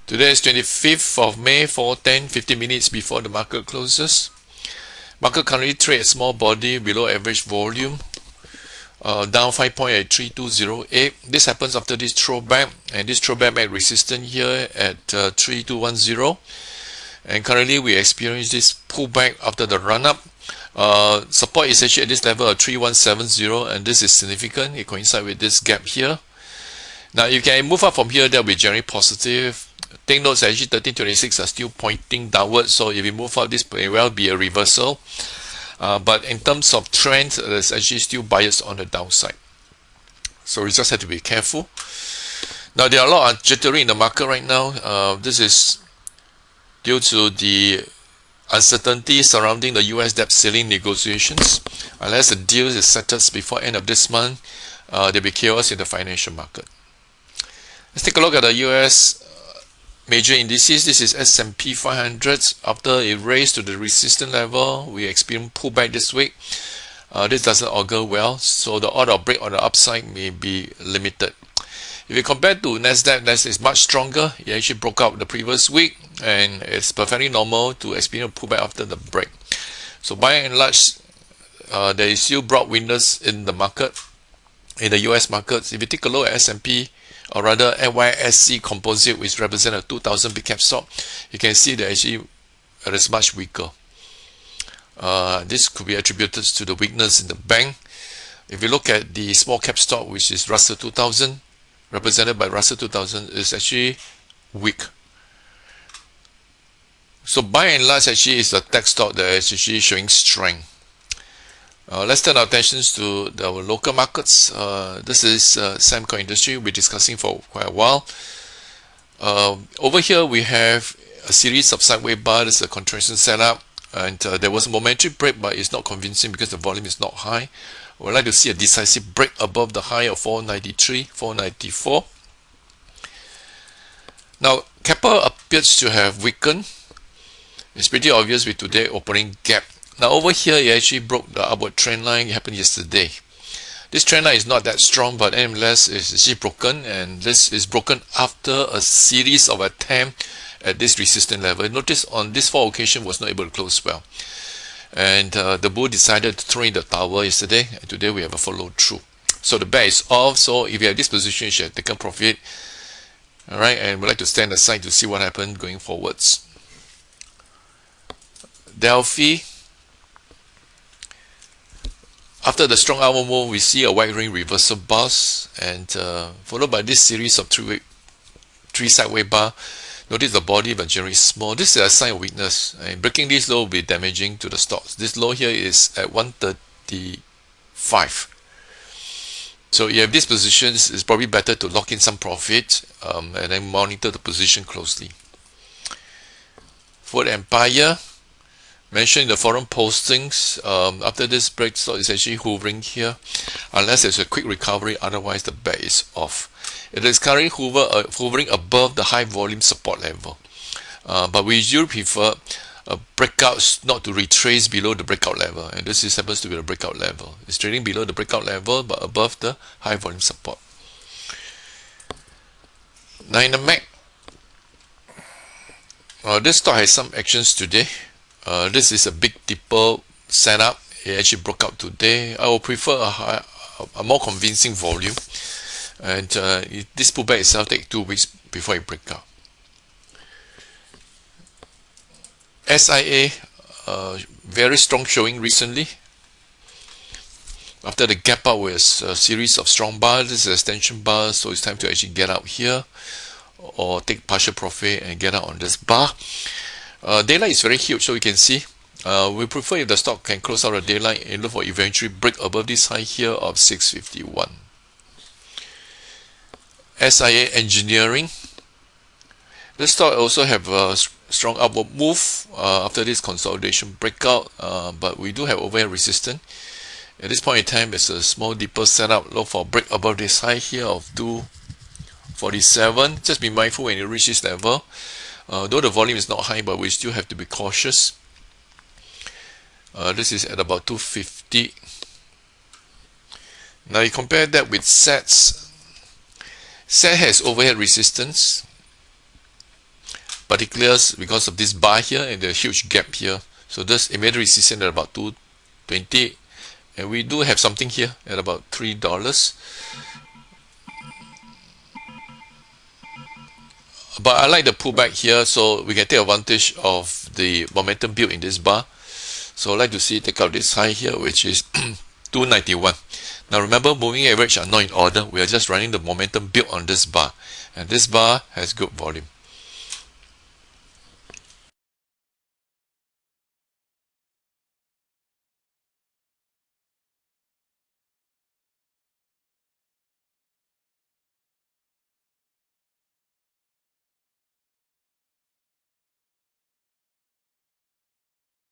Today is 25th of May, 4:10, 15 minutes before the market closes. Market currently trades small body below average volume, down 5 point at 3208. This happens after this throwback, and this throwback made resistance here at 3210. And currently we experience this pullback after the run-up. Support is actually at this level of 3170, and this is significant. It coincides with this gap here. Now, if you can move up from here, that will be generally positive. Take note, actually 1326 are still pointing downwards, so if you move up, this may well be a reversal. But in terms of trend, there's actually still bias on the downside. So we just have to be careful. Now, there are a lot of jittery in the market right now. This is due to the uncertainty surrounding the US debt ceiling negotiations. Unless the deal is settled before end of this month, there will be chaos in the financial market. Let's take a look at the US major indices. This is S&P 500. After it raised to the resistance level, we experienced pullback this week. This doesn't augur well, so the order of break on the upside may be limited. If you compare to Nasdaq, Nasdaq is much stronger. It actually broke out the previous week, and it's perfectly normal to experience a pullback after the break. So by and large, there is still broad winners in the market, in the US markets. If you take a look at S&P, or rather NYSE composite, which represents a 2000 big cap stock, you can see that actually it is much weaker. This could be attributed to the weakness in the bank. If you look at the small cap stock, which is Russell 2000, represented by Russell 2000, is actually weak. So by and large, actually, it's a tech stock that is actually showing strength. Let's turn our attentions to our local markets. This is Samco Industry. We'll be discussing for quite a while. Over here, we have a series of sideways bars. This is a contraction setup, and there was a momentary break, but it's not convincing because the volume is not high. We'd like to see a decisive break above the high of 493, 494. Now, Kappa appears to have weakened. It's pretty obvious with today's opening gap. Now over here, it actually broke the upward trend line. It happened yesterday. This trend line is not that strong, but nevertheless, it's actually broken, and this is broken after a series of attempts at this resistance level. Notice on this 4 occasions was not able to close well. And the bull decided to throw in the towel yesterday, and today we have a follow through. So the bet is off. So if you have this position, you should have taken profit. Alright, and we'd like to stand aside to see what happens going forwards. Delphi. After the strong upward move, we see a wide ring reversal bars, and followed by this series of three sideways bar. Notice the body but generally small. This is a sign of weakness, and breaking this low will be damaging to the stocks. This low here is at 135. So you have these positions, it's probably better to lock in some profit and then monitor the position closely. Food Empire. Mentioned in the forum postings, after this break, stock is actually hovering here, unless there's a quick recovery. Otherwise, the bet is off. It is currently hovering above the high volume support level, but we usually prefer breakouts not to retrace below the breakout level, and this happens to be the breakout level. It's trading below the breakout level, but above the high volume support. Now in the MAC, this stock has some actions today. This is a big dipper setup. It actually broke out today. I would prefer a more convincing volume, and this pullback itself takes 2 weeks before it breaks out. SIA, very strong showing recently. After the gap out with a series of strong bars, this is an extension bar, so it's time to actually get out here or take partial profit and get out on this bar. Daylight is very huge, so you can see. We prefer if the stock can close out the daylight and look for eventually break above this high here of 651. SIA Engineering. This stock also have a strong upward move after this consolidation breakout, but we do have overhead resistance. At this point in time, it's a small deeper setup. Look for break above this high here of 247. Just be mindful when you reach this level. Though the volume is not high, but we still have to be cautious. This is at about 250. Now you compare that with SETs. SET has overhead resistance. particulars because of this bar here and the huge gap here. So this immediate resistance at about 220, and we do have something here at about $3. But I like the pullback here, so we can take advantage of the momentum build in this bar. So I'd like to see take out this high here, which is 291. Now remember, moving average are not in order. We are just running the momentum build on this bar, and this bar has good volume.